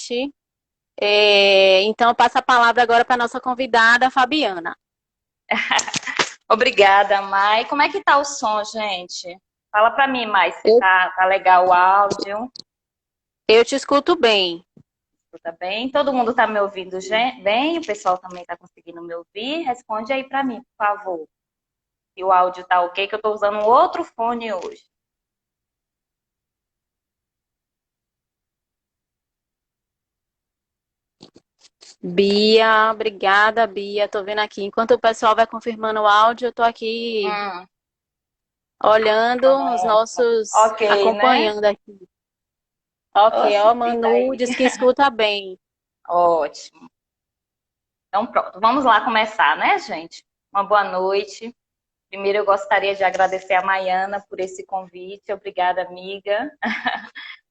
convite. Então, eu passo a palavra agora para a nossa convidada, Fabiana. Obrigada, Mai. Como é que tá o som, gente? Fala para mim, Mai, se Eu, tá legal o áudio. eu te escuto bem. Tá bem? Todo mundo tá me ouvindo bem? O pessoal também tá conseguindo me ouvir? Responde aí para mim, por favor. E o áudio tá ok, que eu tô usando um outro fone hoje. Bia, obrigada, Bia. Tô vendo aqui. Enquanto o pessoal vai confirmando o áudio, eu tô aqui Hum, olhando os pronto. nossos, Ok, né? acompanhando aqui. Ok, Oxe, ó, e Manu daí? diz que escuta bem. Ótimo. Então, pronto. Vamos lá começar, né, gente? Uma boa noite. Primeiro, eu gostaria de agradecer a Maiana por esse convite. Obrigada, amiga,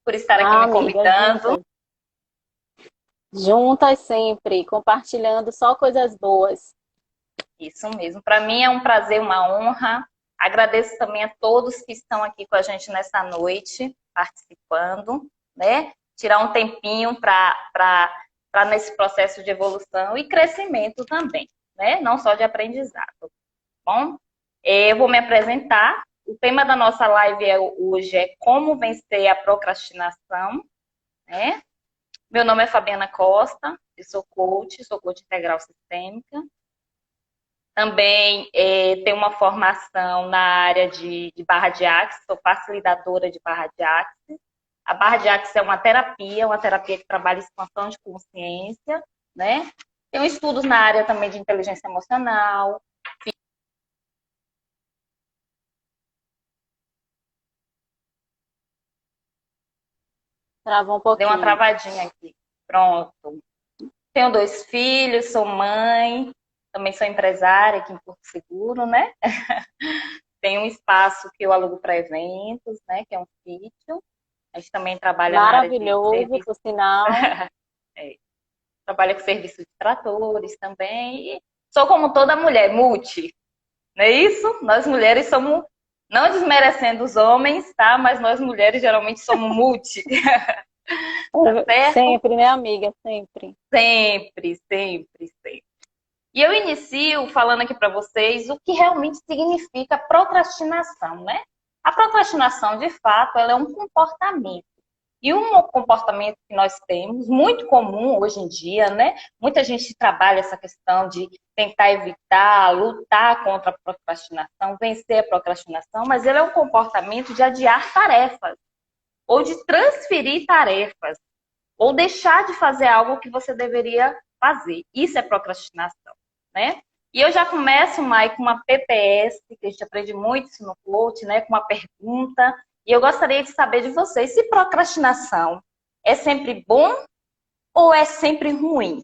por estar aqui Ah, me amiga, convidando. juntas. Juntas sempre, compartilhando só coisas boas. Isso mesmo. Para mim é um prazer, uma honra. Agradeço também a todos que estão aqui com a gente nessa noite, participando, né? Tirar um tempinho para nesse processo de evolução e crescimento também, né? Não só de aprendizado. Bom, eu vou me apresentar. O tema da nossa live hoje é como vencer a procrastinação, né? Meu nome é Fabiana Costa, eu sou coach integral sistêmica. Também tenho uma formação na área de barra de axis, sou facilitadora de barra de axis. A barra de axis é uma terapia que trabalha expansão de consciência, né? Tenho estudos na área também de inteligência emocional. Travou um Dei uma pouquinho. travadinha aqui. Pronto. Tenho 2 filhos, sou mãe, também sou empresária aqui em Porto Seguro, né? Tenho um espaço que eu alugo para eventos, né? Que é um sítio. A gente também trabalha na área de Maravilhoso, serviço, por sinal. é, trabalha com serviço de tratores também. E sou como toda mulher, multi, não é isso? Nós mulheres somos, não desmerecendo os homens, tá? Mas nós mulheres geralmente somos multi, tá certo? Sempre, né, amiga? Sempre. Sempre, sempre, sempre. E eu inicio falando aqui para vocês o que realmente significa procrastinação, né? A procrastinação, de fato, ela é um comportamento. E um comportamento que nós temos, muito comum hoje em dia, né? Muita gente trabalha essa questão de tentar evitar, lutar contra a procrastinação, vencer a procrastinação, mas ele é um comportamento de adiar tarefas, ou de transferir tarefas, ou deixar de fazer algo que você deveria fazer. Isso é procrastinação, né? E eu já começo, Mai, com uma PPS, que a gente aprende muito isso no coach, né? Com uma pergunta. E eu gostaria de saber de vocês, se procrastinação é sempre bom ou é sempre ruim?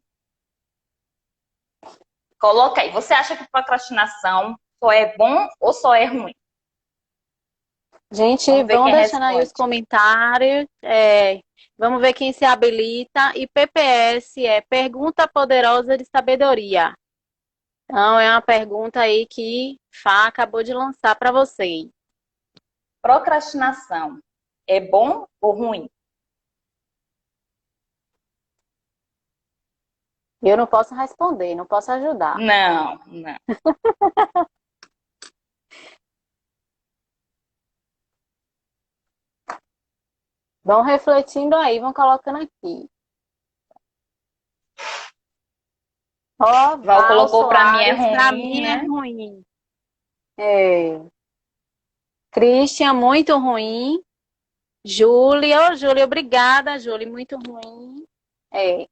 Coloca aí, você acha que procrastinação só é bom ou só é ruim? Gente, Vamos ver vão quem deixando aí os responde. comentários. Vamos ver quem se habilita. E PPS é Pergunta Poderosa de Sabedoria. Então, é uma pergunta aí que Fá acabou de lançar para vocês. Procrastinação é bom ou ruim? Eu não posso responder, não posso ajudar. Não, não. Vão refletindo aí, vão colocando aqui. Ó, Val Val colocou para mim é Soares, para ruim, mim é né? ruim. É. Christian, muito ruim. Júlia, ô Júlia, obrigada, Júlia, muito ruim. É.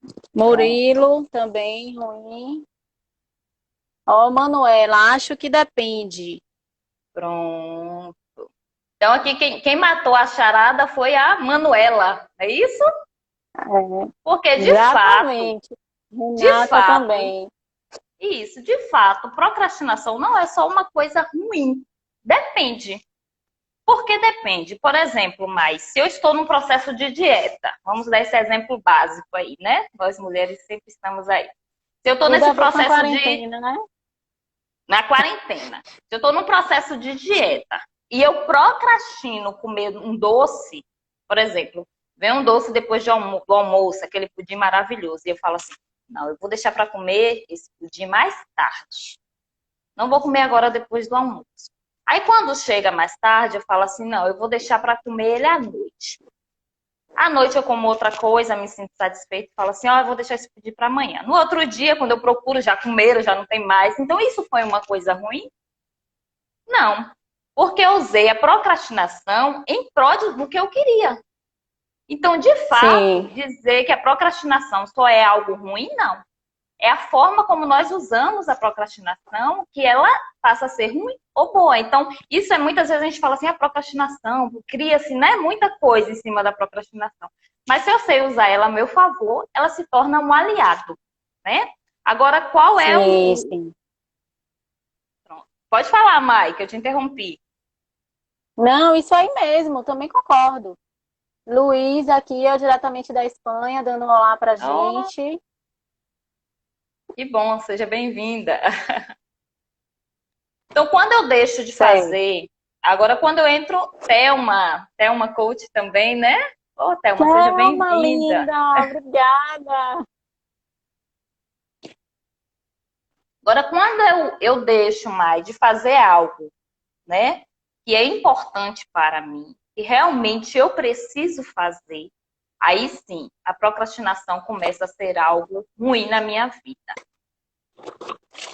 Pronto, Murilo, também ruim. Ó, Manuela, acho que depende. pronto. Então aqui quem matou a charada foi a Manuela, é isso? É, Porque exatamente. de Renata fato, também. isso, de fato, procrastinação não é só uma coisa ruim. Depende. Por que depende? Por exemplo, mas se eu estou num processo de dieta, vamos dar esse exemplo básico aí, né? Nós mulheres sempre estamos aí. Se eu estou Tudo nesse a ver com a processo de quarentena, né? na quarentena, se eu estou num processo de dieta e eu procrastino comer um doce, por exemplo, Vem um doce depois do almoço, aquele pudim maravilhoso. E eu falo assim, não, eu vou deixar para comer esse pudim mais tarde. Não vou comer agora depois do almoço. Aí quando chega mais tarde, eu falo assim, não, eu vou deixar para comer ele à noite. À noite eu como outra coisa, me sinto satisfeita e falo assim, ó, eu vou deixar esse pudim para amanhã. No outro dia, quando eu procuro já comer, já não tem mais. Então isso foi uma coisa ruim? Não. Porque eu usei a procrastinação em prol do que eu queria. Então, de fato, Sim, dizer que a procrastinação só é algo ruim, não. É a forma como nós usamos a procrastinação que ela passa a ser ruim ou boa. Então, isso é muitas vezes a gente fala assim, a procrastinação, cria-se, né, muita coisa em cima da procrastinação. Mas se eu sei usar ela a meu favor, ela se torna um aliado, né? Agora, qual é sim, sim. Pronto. Pode falar, Mai, que eu te interrompi. Não, isso aí mesmo, também concordo. Luiz aqui, eu diretamente da Espanha, dando um olá pra Oh, gente. que bom, seja bem-vinda. Então, quando eu deixo de Sei. fazer, agora quando eu entro, Thelma Coach também, né? Ô, Thelma, seja Thelma, bem-vinda. linda, obrigada. Agora, quando eu deixo mais de fazer algo, né, que é importante para mim, que realmente eu preciso fazer, aí sim, a procrastinação começa a ser algo ruim na minha vida.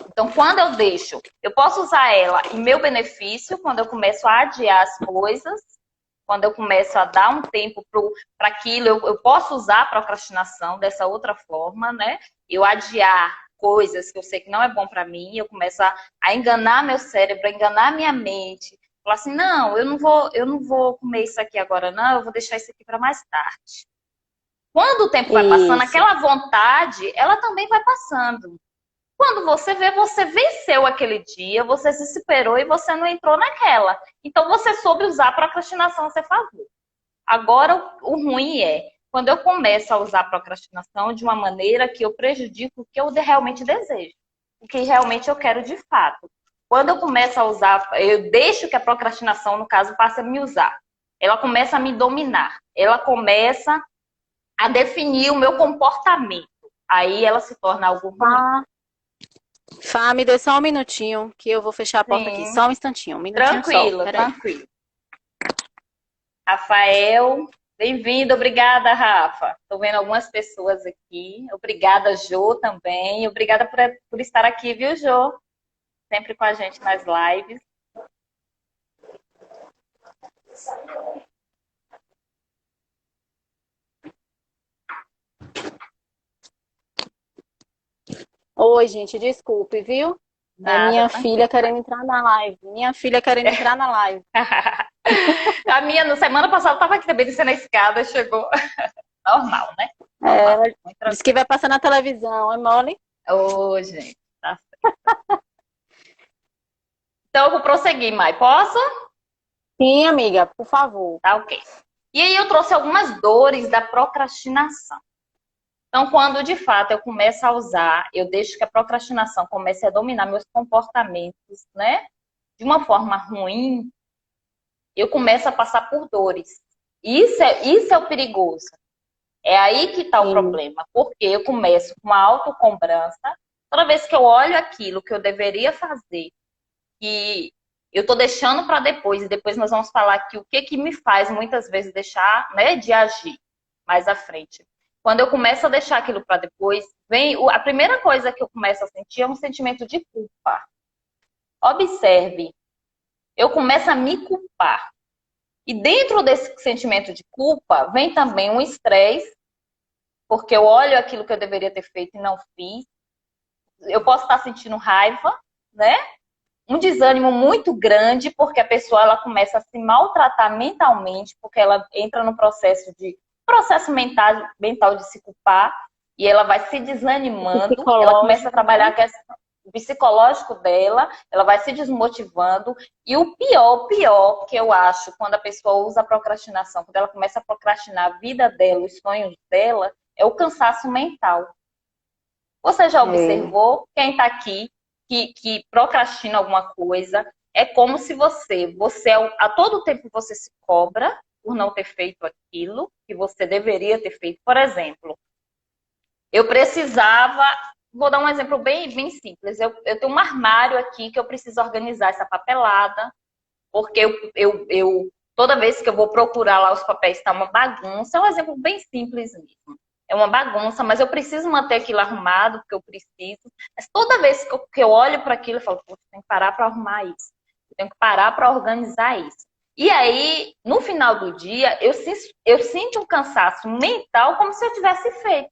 Então, quando eu deixo, eu posso usar ela em meu benefício, quando eu começo a adiar as coisas, quando eu começo a dar um tempo para aquilo, eu posso usar a procrastinação dessa outra forma, né? Eu adiar coisas que eu sei que não é bom para mim, eu começo a enganar meu cérebro, a enganar minha mente. Falar assim, não, eu não vou comer isso aqui agora, não, eu vou deixar isso aqui para mais tarde. Quando o tempo vai passando, Isso, aquela vontade, ela também vai passando. Quando você vê, você venceu aquele dia, você se superou e você não entrou naquela. Então você soube usar a procrastinação a seu favor. Agora, o ruim é quando eu começo a usar a procrastinação de uma maneira que eu prejudico o que eu realmente desejo, o que realmente eu quero de fato. Quando eu começo a usar, eu deixo que a procrastinação, no caso, passe a me usar. Ela começa a me dominar. Ela começa a definir o meu comportamento. Aí ela se torna algo ruim. Fá. Fá, me dê só um minutinho que eu vou fechar a porta aqui. Sim, Só um minutinho só. tranquilo, Peraí. tranquilo. Rafael, bem-vindo, obrigada, Rafa. Estou vendo algumas pessoas aqui. Obrigada, Jô, também. Obrigada por estar aqui, viu, Jô? Sempre com a gente nas lives. Oi, gente, desculpe, viu? É Nada, minha filha tranquilo. querendo entrar na live. Minha filha querendo entrar na live. A minha, na semana passada, estava aqui também descendo a escada, chegou. Normal, né? É, Normal, ela muito disse que tranquilo. vai passar na televisão, é mole? Ô, gente, tá certo. Então, eu vou prosseguir, Mai. Posso? Sim, amiga, por favor. Tá, ok. E aí, eu trouxe algumas dores da procrastinação. Então, quando de fato eu começo a usar, eu deixo que a procrastinação comece a dominar meus comportamentos, né? De uma forma ruim, eu começo a passar por dores. Isso é o perigoso. É aí que está o Sim. problema. Porque eu começo com uma autocobrança. Toda vez que eu olho aquilo que eu deveria fazer, que eu estou deixando para depois, e depois nós vamos falar que o que, que me faz muitas vezes deixar, né, de agir mais à frente. Quando eu começo a deixar aquilo para depois, vem a primeira coisa que eu começo a sentir é um sentimento de culpa. Observe, eu começo a me culpar. E dentro desse sentimento de culpa, vem também um estresse, porque eu olho aquilo que eu deveria ter feito e não fiz. Eu posso estar sentindo raiva, né? Um desânimo muito grande, porque a pessoa ela começa a se maltratar mentalmente, porque ela entra no processo mental de se culpar, e ela vai se desanimando, ela começa a Psicológico, trabalhar né? a questão psicológico dela, ela vai se desmotivando, e o pior que eu acho, quando a pessoa usa a procrastinação, quando ela começa a procrastinar a vida dela, os sonhos dela, é o cansaço mental. Você já É, observou, quem está aqui, que procrastina alguma coisa, é como se a todo tempo você se cobra, por não ter feito aquilo que você deveria ter feito. Por exemplo, eu precisava, vou dar um exemplo bem simples. Eu tenho um armário aqui que eu preciso organizar essa papelada, porque toda vez que eu vou procurar lá os papéis, está uma bagunça. É um exemplo bem simples mesmo. É uma bagunça, mas eu preciso manter aquilo arrumado, porque eu preciso. Mas toda vez que eu olho para aquilo, eu falo, poxa, tenho que parar para arrumar isso. Eu tenho que parar para organizar isso. E aí, no final do dia, eu sinto um cansaço mental como se eu tivesse feito.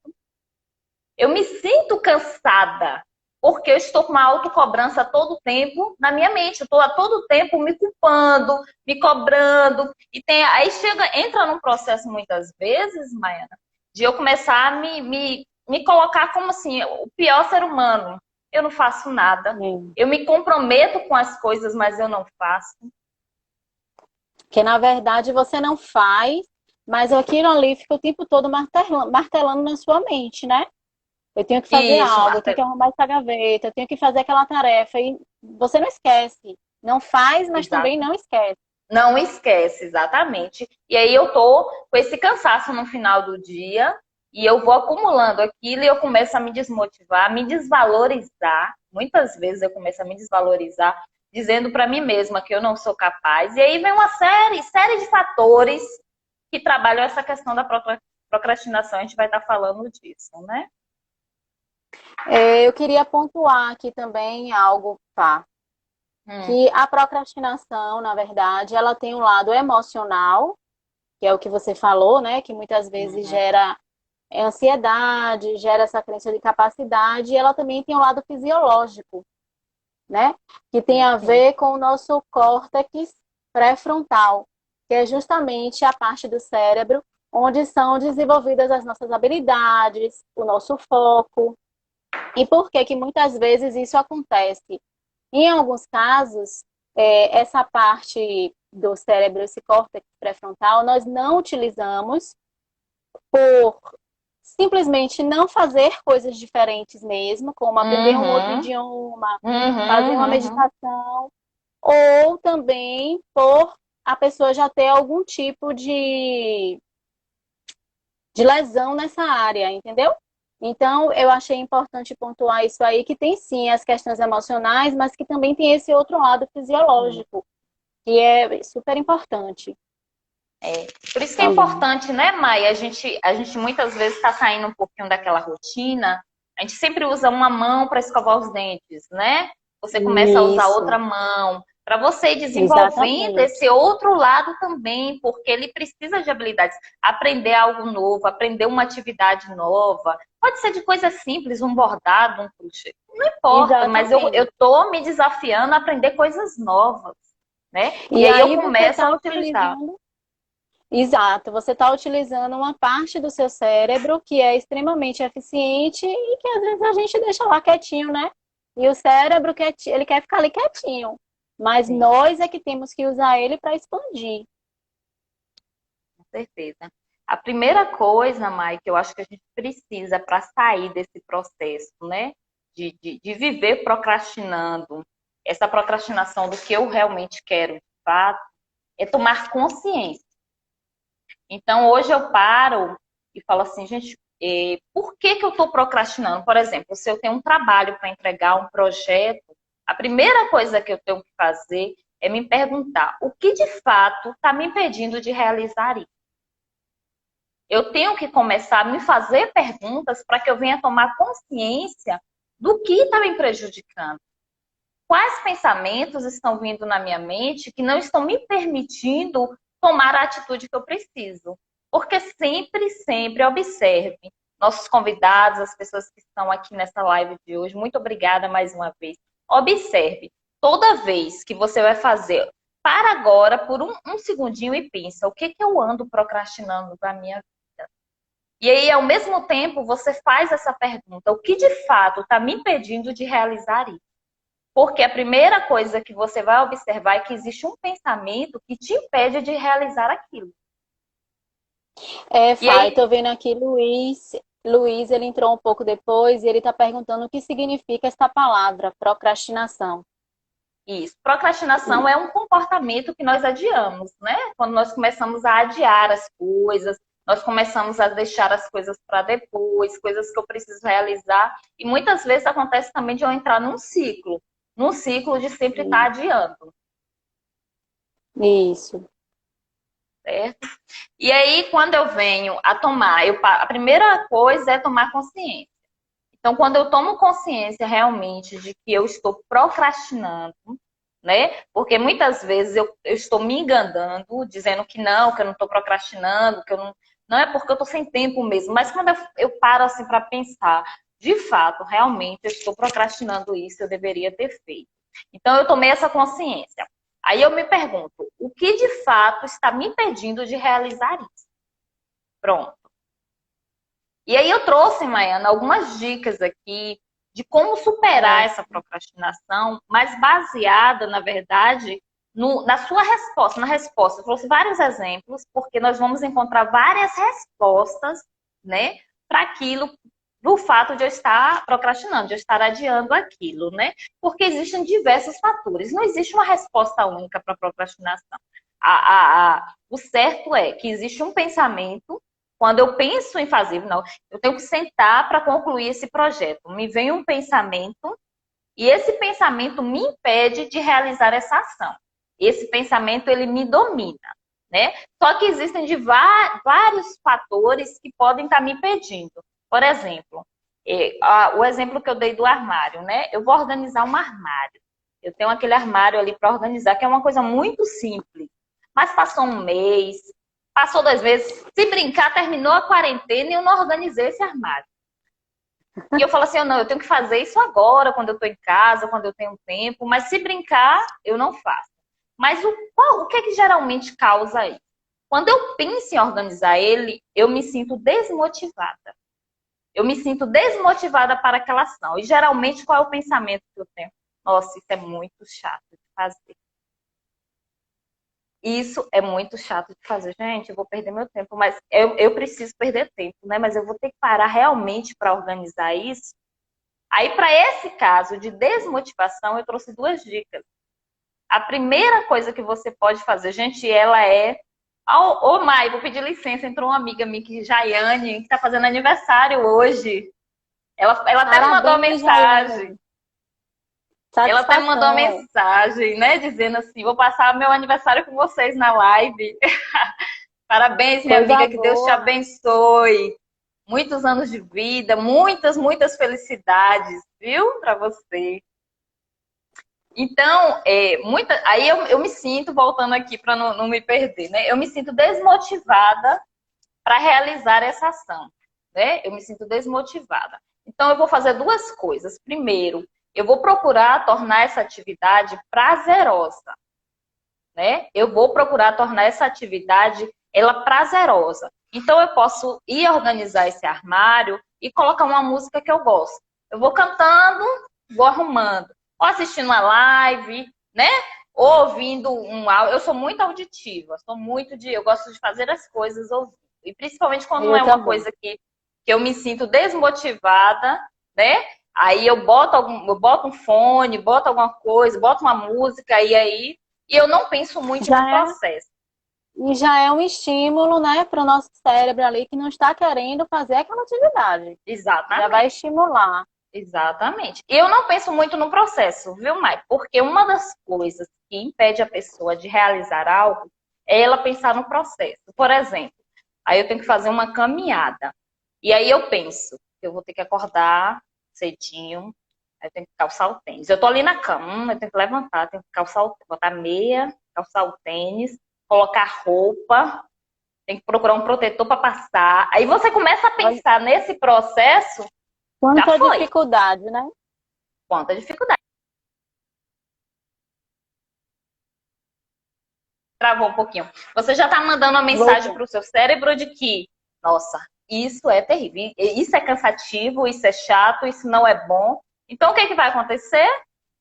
Eu me sinto cansada, porque eu estou com uma autocobrança a todo tempo na minha mente. Eu estou a todo tempo me culpando, me cobrando. Aí entra num processo muitas vezes, Maiana, de eu começar a me colocar como assim, o pior ser humano. Eu não faço nada. Eu me comprometo com as coisas, mas eu não faço. Que na verdade você não faz, mas aquilo ali fica o tempo todo martelando na sua mente, né? Eu tenho que fazer Isso, algo, eu tenho que arrumar essa gaveta, eu tenho que fazer aquela tarefa. E você não esquece. Não faz, mas também exato. não esquece. Não esquece, exatamente. E aí eu tô com esse cansaço no final do dia e eu vou acumulando aquilo e eu começo a me desmotivar, a me desvalorizar. Muitas vezes eu começo a me desvalorizar, dizendo para mim mesma que eu não sou capaz. E aí vem uma série de fatores que trabalham essa questão da procrastinação. A gente vai estar falando disso, né? Eu queria pontuar aqui também algo, tá? Que a procrastinação, na verdade, ela tem um lado emocional, que é o que você falou, né? Que muitas vezes Uhum. gera ansiedade, gera essa crença de capacidade, e ela também tem um lado fisiológico, né? Que tem a Sim. ver com o nosso córtex pré-frontal, que é justamente a parte do cérebro onde são desenvolvidas as nossas habilidades, o nosso foco. E por que que muitas vezes isso acontece? Em alguns casos, essa parte do cérebro, esse córtex pré-frontal, nós não utilizamos por simplesmente não fazer coisas diferentes mesmo, como aprender um outro Uhum. idioma, fazer uma Uhum. Uhum. meditação, ou também por a pessoa já ter algum tipo de lesão nessa área, entendeu? Então, eu achei importante pontuar isso aí, que tem sim as questões emocionais, mas que também tem esse outro lado fisiológico, que é super importante Por isso que é também. importante, né, Mai? A gente muitas vezes está saindo um pouquinho daquela rotina. A gente sempre usa uma mão para escovar os dentes, né? Você começa a usar outra Isso, mão para você ir desenvolvendo exatamente. esse outro lado também, porque ele precisa de habilidades. Aprender algo novo, aprender uma atividade nova. Pode ser de coisas simples, um bordado, um crochê. Não importa, mas eu Exatamente. estou me desafiando a aprender coisas novas, né? E E aí eu aí você começo a está utilizar. utilizando. Exato, você está utilizando uma parte do seu cérebro que é extremamente eficiente e que às vezes a gente deixa lá quietinho, né? E o cérebro, ele quer ficar ali quietinho. Mas Sim. nós é que temos que usar ele para expandir. Certeza. A primeira coisa, Mai, que eu acho que a gente precisa para sair desse processo, né, de viver procrastinando, essa procrastinação do que eu realmente quero de fato, é tomar consciência. Então, hoje eu paro e falo assim, gente, por que que eu estou procrastinando? Por exemplo, se eu tenho um trabalho para entregar, um projeto, a primeira coisa que eu tenho que fazer é me perguntar o que de fato está me impedindo de realizar isso. Eu tenho que começar a me fazer perguntas para que eu venha tomar consciência do que está me prejudicando. Quais pensamentos estão vindo na minha mente que não estão me permitindo tomar a atitude que eu preciso? Porque sempre observe nossos convidados, as pessoas que estão aqui nessa live de hoje. Muito obrigada mais uma vez. Observe, toda vez que você vai fazer, para agora por um segundinho e pensa, o que eu ando procrastinando da minha vida? E aí, ao mesmo tempo, você faz essa pergunta: o que de fato está me impedindo de realizar isso? Porque a primeira coisa que você vai observar é que existe um pensamento que te impede de realizar aquilo. E Fá, eu tô aí, vendo aqui Luiz. Luiz, ele entrou um pouco depois e ele está perguntando o que significa essa palavra, procrastinação. Isso. Procrastinação é um comportamento que nós adiamos, né? Quando nós começamos a adiar as coisas, nós começamos a deixar as coisas para depois, coisas que eu preciso realizar. E muitas vezes acontece também de eu entrar num ciclo de sempre estar adiando, Isso. certo? E aí, quando eu venho a tomar, a primeira coisa é tomar consciência. Então, quando eu tomo consciência realmente de que eu estou procrastinando, né? Porque muitas vezes eu estou me enganando, dizendo que eu não estou procrastinando, que eu não. Não é porque eu estou sem tempo mesmo, mas quando eu paro assim para pensar, de fato, realmente eu estou procrastinando isso, eu deveria ter feito. Então, eu tomei essa consciência. Aí eu me pergunto, o que de fato está me impedindo de realizar isso? Pronto. E aí eu trouxe, Maiana, algumas dicas aqui de como superar essa procrastinação, mas baseada, na verdade, na sua resposta, na resposta. Eu trouxe vários exemplos, porque nós vamos encontrar várias respostas, né, para aquilo, do fato de eu estar procrastinando, de eu estar adiando aquilo, né? Porque existem diversos fatores. Não existe uma resposta única para a procrastinação. O certo é que existe um pensamento quando eu penso em fazer, não, eu tenho que sentar para concluir esse projeto. Me vem um pensamento e esse pensamento me impede de realizar essa ação. Esse pensamento, ele me domina, né? Só que existem vários fatores que podem estar me impedindo. Por exemplo, o exemplo que eu dei do armário, né? Eu vou organizar um armário. Eu tenho aquele armário ali para organizar, que é uma coisa muito simples. Mas passou um mês, passou 2 meses, se brincar, terminou a quarentena e eu não organizei esse armário. E eu falo assim, não, eu tenho que fazer isso agora, quando eu estou em casa, quando eu tenho tempo, mas se brincar, eu não faço. Mas o que é que geralmente causa isso? Quando eu penso em organizar ele, eu me sinto desmotivada. Eu me sinto desmotivada para aquela ação. E geralmente, qual é o pensamento que eu tenho? Nossa, isso é muito chato de fazer. Isso é muito chato de fazer. Gente, eu vou perder meu tempo, mas eu preciso perder tempo, né? Mas eu vou ter que parar realmente para organizar isso. Aí, para esse caso de desmotivação, eu trouxe 2 dicas. A primeira coisa que você pode fazer, gente, ela é. Ô, Mai, vou pedir licença. Entrou uma amiga minha, que Jaiane, que está fazendo aniversário hoje. Ela até me mandou uma Parabéns, mensagem. Jaiane. Ela até me mandou uma Satisfação. mensagem, né? Dizendo assim: vou passar meu aniversário com vocês na live. Parabéns, minha Coisa amiga, que Deus te boa. abençoe. Muitos anos de vida, muitas, muitas felicidades, viu? Para você. Então, aí eu me sinto, voltando aqui para não me perder, né? Eu me sinto desmotivada para realizar essa ação, né? Eu me sinto desmotivada. Então, eu vou fazer 2 coisas. Primeiro, eu vou procurar tornar essa atividade prazerosa, né? Eu vou procurar tornar essa atividade ela prazerosa. Então, eu posso ir organizar esse armário e colocar uma música que eu gosto. Eu vou cantando, vou arrumando, ou assistindo uma live, né? Ou ouvindo um áudio. Eu sou muito auditiva, eu gosto de fazer as coisas ouvindo. E principalmente quando não Eu é uma também. coisa que eu me sinto desmotivada, né? Aí eu boto um fone, boto alguma coisa, boto uma música, e eu não penso muito no Já processo. já é um estímulo, né, para o nosso cérebro ali que não está querendo fazer aquela atividade. Já vai Exatamente, estimular. exatamente. Eu não penso muito no processo, viu, Mai? Porque uma das coisas que impede a pessoa de realizar algo é ela pensar no processo. Por exemplo, aí eu tenho que fazer uma caminhada. E aí eu penso, eu vou ter que acordar cedinho, aí eu tenho que calçar o tênis. Eu tô ali na cama, eu tenho que levantar, tenho que calçar botar meia, calçar o tênis, colocar roupa, tem que procurar um protetor para passar. Aí você começa a Olha, pensar nesse processo, já quanta foi. dificuldade, né? Quanta dificuldade. Travou um pouquinho. Você já está mandando uma mensagem Voltou. para o seu cérebro de que, nossa, isso é terrível, isso é cansativo, isso é chato, isso não é bom. Então, o que, é que vai acontecer?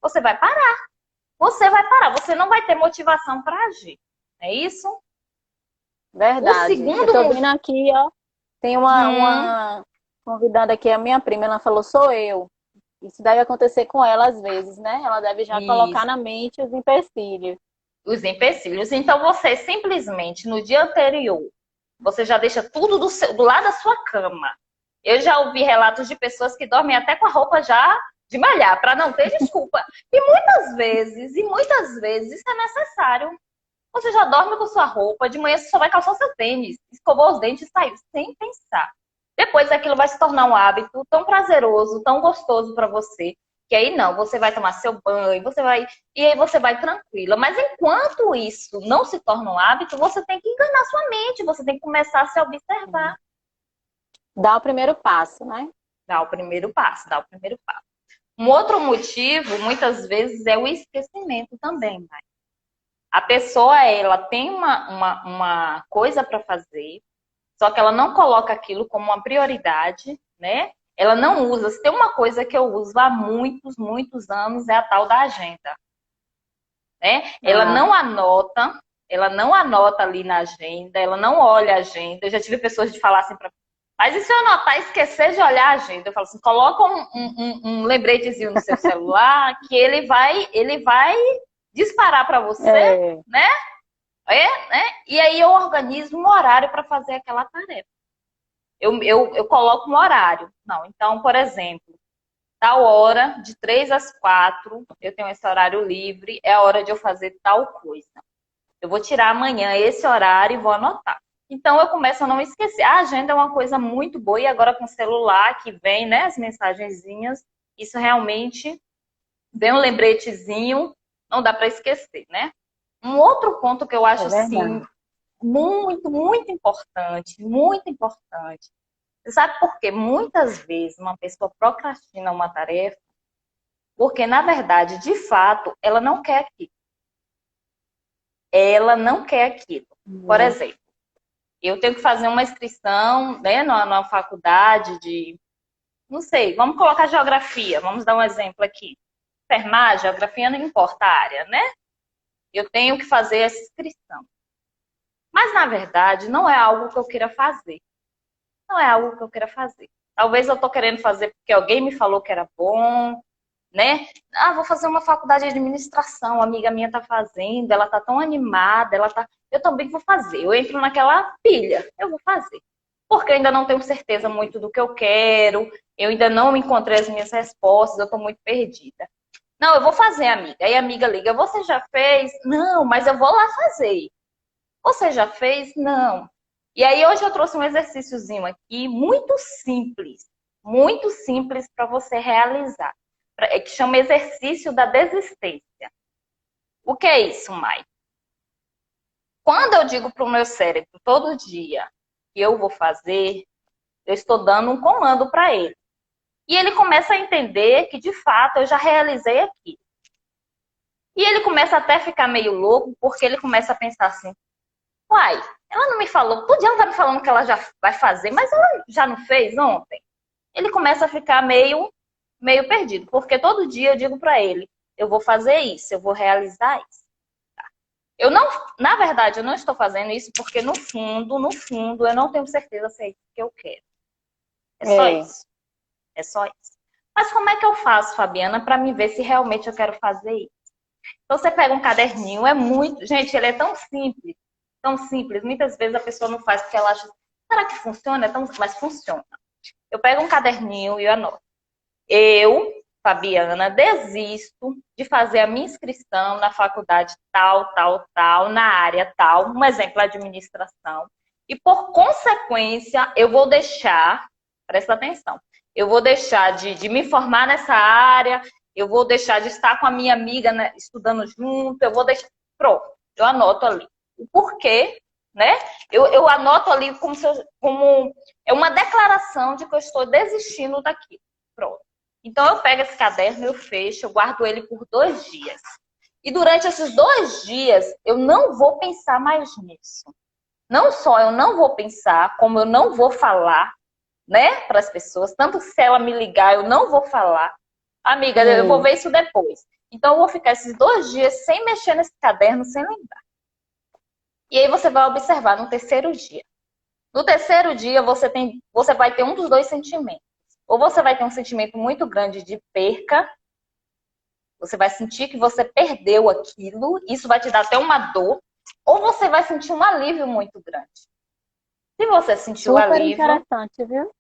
Você vai parar. Você vai parar. Você não vai ter motivação para agir. É isso? O Verdade. Eu segundo tô vendo aqui, ó. Tem Uhum. uma convidada aqui, a minha prima, ela falou, sou eu. Isso deve acontecer com ela às vezes, né? Ela deve já colocar Isso, na mente os empecilhos. os empecilhos. Então, você simplesmente, no dia anterior, você já deixa tudo do lado da sua cama. Eu já ouvi relatos de pessoas que dormem até com a roupa já de malhar, para não ter desculpa. E muitas vezes isso é necessário. Você já dorme com sua roupa, de manhã você só vai calçar seu tênis, escovou os dentes e saiu, sem pensar. Depois aquilo vai se tornar um hábito tão prazeroso, tão gostoso para você, que aí não, você vai tomar seu banho, e aí você vai tranquila. Mas enquanto isso não se torna um hábito, você tem que enganar sua mente, você tem que começar a se observar. Dá o primeiro passo, né? Dá o primeiro passo, dá o primeiro passo. Um outro motivo, muitas vezes, é o esquecimento também, né? A pessoa, ela tem uma coisa para fazer, só que ela não coloca aquilo como uma prioridade, né? Ela não usa. Se tem uma coisa que eu uso há muitos, muitos anos, é a tal da agenda, né? Ah, Ela não anota ali na agenda, ela não olha a agenda. Eu já tive pessoas de falar assim para mim, mas e se eu anotar e esquecer de olhar a agenda? Eu falo assim, coloca um lembretezinho no seu celular que ele vai disparar para você, é, né? Né? E aí eu organizo um horário para fazer aquela tarefa. Eu coloco um horário. Não, então, por exemplo, tal hora, de 3 às 4, eu tenho esse horário livre, é a hora de eu fazer tal coisa. Eu vou tirar amanhã esse horário e vou anotar. Então, eu começo a não esquecer. A agenda é uma coisa muito boa, e agora com o celular que vem, né, as mensagenzinhas, isso realmente vem um lembretezinho, não dá para esquecer, né? Um outro ponto que eu acho, é assim, verdade. muito, muito importante, muito importante. Você sabe por quê? Muitas vezes uma pessoa procrastina uma tarefa porque, na verdade, de fato, ela não quer aquilo. Ela não quer aquilo. Por É. exemplo, eu tenho que fazer uma inscrição, né, numa faculdade de, não sei, vamos colocar geografia, vamos dar um exemplo aqui. Enfermagem, geografia não importa a área, né? Eu tenho que fazer essa inscrição. Mas, na verdade, não é algo que eu queira fazer. Não é algo que eu queira fazer. Talvez eu tô querendo fazer porque alguém me falou que era bom, né? Ah, vou fazer uma faculdade de administração, uma amiga minha tá fazendo, ela tá tão animada, ela tá. Eu também vou fazer. Eu entro naquela pilha, eu vou fazer. Porque eu ainda não tenho certeza muito do que eu quero, eu ainda não encontrei as minhas respostas, eu tô muito perdida. Não, eu vou fazer, amiga. Aí a amiga liga, você já fez? Não, mas eu vou lá fazer. Você já fez? Não. E aí hoje eu trouxe um exercíciozinho aqui muito simples para você realizar, que chama exercício da desistência. O que é isso, Mai? Quando eu digo para o meu cérebro todo dia que eu vou fazer, eu estou dando um comando para ele. E ele começa a entender que, de fato, eu já realizei aqui. E ele começa até a ficar meio louco, porque ele começa a pensar assim, uai, ela não me falou, todo dia ela tá me falando que ela já vai fazer, mas ela já não fez ontem. Ele começa a ficar meio perdido, porque todo dia eu digo para ele, eu vou fazer isso, eu vou realizar isso. Eu não, na verdade, eu não estou fazendo isso porque no fundo, eu não tenho certeza se é isso que eu quero. É só É, isso. É só isso. Mas como é que eu faço, Fabiana, para me ver se realmente eu quero fazer isso? Então você pega um caderninho, é muito, gente, ele é tão simples, tão simples. Muitas vezes a pessoa não faz porque ela acha, será que funciona? Mas funciona. Eu pego um caderninho e eu anoto. Eu, Fabiana, desisto de fazer a minha inscrição na faculdade tal, tal, tal, na área tal, um exemplo, administração. E por consequência, eu vou deixar, presta atenção, eu vou deixar de me formar nessa área, eu vou deixar de estar com a minha amiga, né, estudando junto, eu vou deixar. Pronto, eu anoto ali. O porquê, né? Eu anoto ali como é uma declaração de que eu estou desistindo daquilo. Pronto. Então eu pego esse caderno, eu fecho, eu guardo ele por 2 dias. E durante esses 2 dias eu não vou pensar mais nisso. Não só eu não vou pensar, como eu não vou falar, né, para as pessoas. Tanto se ela me ligar, eu não vou falar. Amiga, eu vou sim. ver isso depois. Então eu vou ficar esses 2 dias sem mexer nesse caderno, sem lembrar. E aí você vai observar no terceiro dia. No terceiro dia você vai ter um dos dois sentimentos. Ou você vai ter um sentimento muito grande de perca, você vai sentir que você perdeu aquilo, isso vai te dar até uma dor, ou você vai sentir um alívio muito grande. Se você sentiu Super alívio, interessante, viu?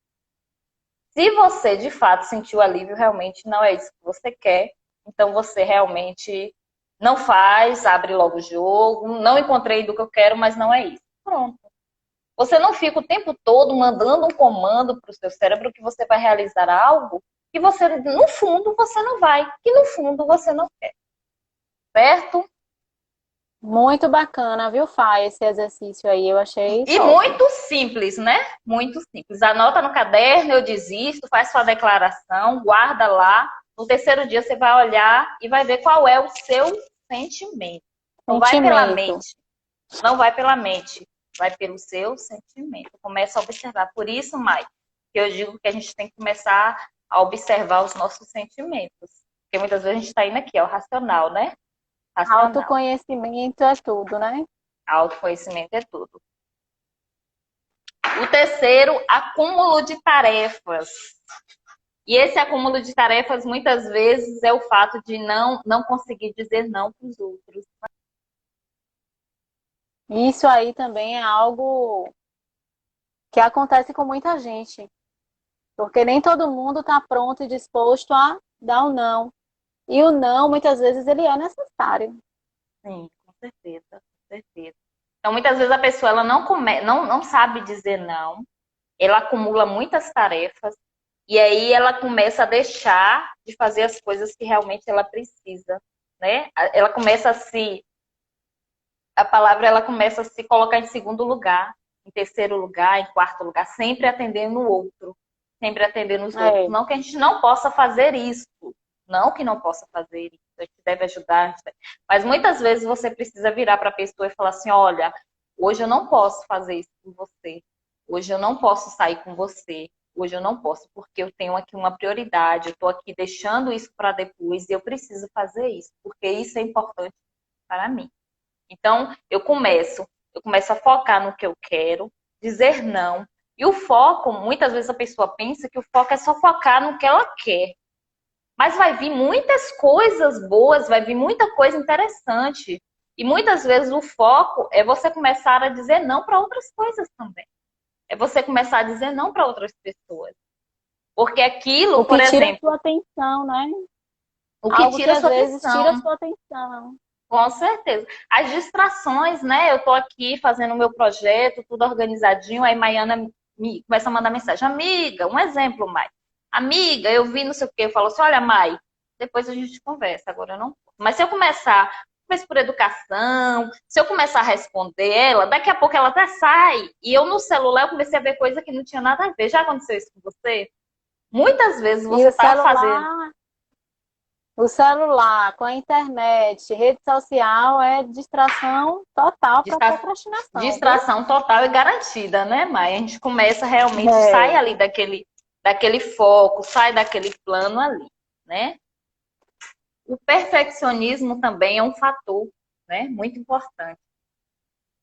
se você de fato sentiu alívio, realmente não é isso que você quer, então você realmente não faz, abre logo o jogo, não encontrei do que eu quero, mas não é isso. Pronto. Você não fica o tempo todo mandando um comando para o seu cérebro que você vai realizar algo que você, no fundo, você não vai, que no fundo você não quer, certo? Muito bacana, viu, Fá, esse exercício aí. Eu achei E top. muito simples, né? Muito simples. Anota no caderno, eu desisto, faz sua declaração, guarda lá. No terceiro dia você vai olhar e vai ver qual é o seu sentimento. Não vai pela Sentimento. mente. Não vai pela mente. Vai pelo seu sentimento. Começa a observar. Por isso, Mai, que eu digo que a gente tem que começar a observar os nossos sentimentos. Porque muitas vezes a gente está indo aqui, é o racional, né? Racional. Autoconhecimento é tudo, né? Autoconhecimento é tudo. O terceiro, acúmulo de tarefas. E esse acúmulo de tarefas, muitas vezes, é o fato de não conseguir dizer não para os outros. Isso aí também é algo que acontece com muita gente, porque nem todo mundo está pronto e disposto a dar o não. E o não, muitas vezes, ele é necessário. Sim, com certeza, com certeza. Então, muitas vezes a pessoa ela não sabe dizer não, ela acumula muitas tarefas, e aí ela começa a deixar de fazer as coisas que realmente ela precisa, né? Ela começa a palavra ela começa a se colocar em segundo lugar, em terceiro lugar, em quarto lugar, sempre atendendo o outro, sempre atendendo os outros. É, Não que a gente não possa fazer isso, não que não possa fazer isso, a gente deve ajudar, mas muitas vezes você precisa virar para a pessoa e falar assim: olha, hoje eu não posso fazer isso com você, hoje eu não posso sair com você, hoje eu não posso, porque eu tenho aqui uma prioridade, eu estou aqui deixando isso para depois e eu preciso fazer isso, porque isso é importante para mim. Então, eu começo a focar no que eu quero, dizer não. E o foco, muitas vezes a pessoa pensa que o foco é só focar no que ela quer. Mas vai vir muitas coisas boas, vai vir muita coisa interessante. E muitas vezes o foco é você começar a dizer não para outras coisas também. É você começar a dizer não para outras pessoas. Porque aquilo, o por que tira a exemplo, sua atenção, né? o que Algo que tira a às sua vezes tira a atenção. sua atenção. Com certeza. As distrações, né? Eu tô aqui fazendo o meu projeto, tudo organizadinho, aí Maiana me começa a mandar mensagem. Amiga, um exemplo, Mai. Amiga, eu vi não sei o quê. Eu falo assim, olha, Mai, depois a gente conversa, agora eu não posso. Mas se eu começar, talvez por educação, se eu começar a responder ela, daqui a pouco ela até sai. E eu no celular eu comecei a ver coisa que não tinha nada a ver. Já aconteceu isso com você? Muitas vezes E você tá fazendo o celular com a internet, rede social é distração total para distra- procrastinação, viu? distração total e garantida, né, Maia? A gente começa realmente, sai É, ali daquele foco, sai daquele plano ali, né? O perfeccionismo também é um fator, né, muito importante.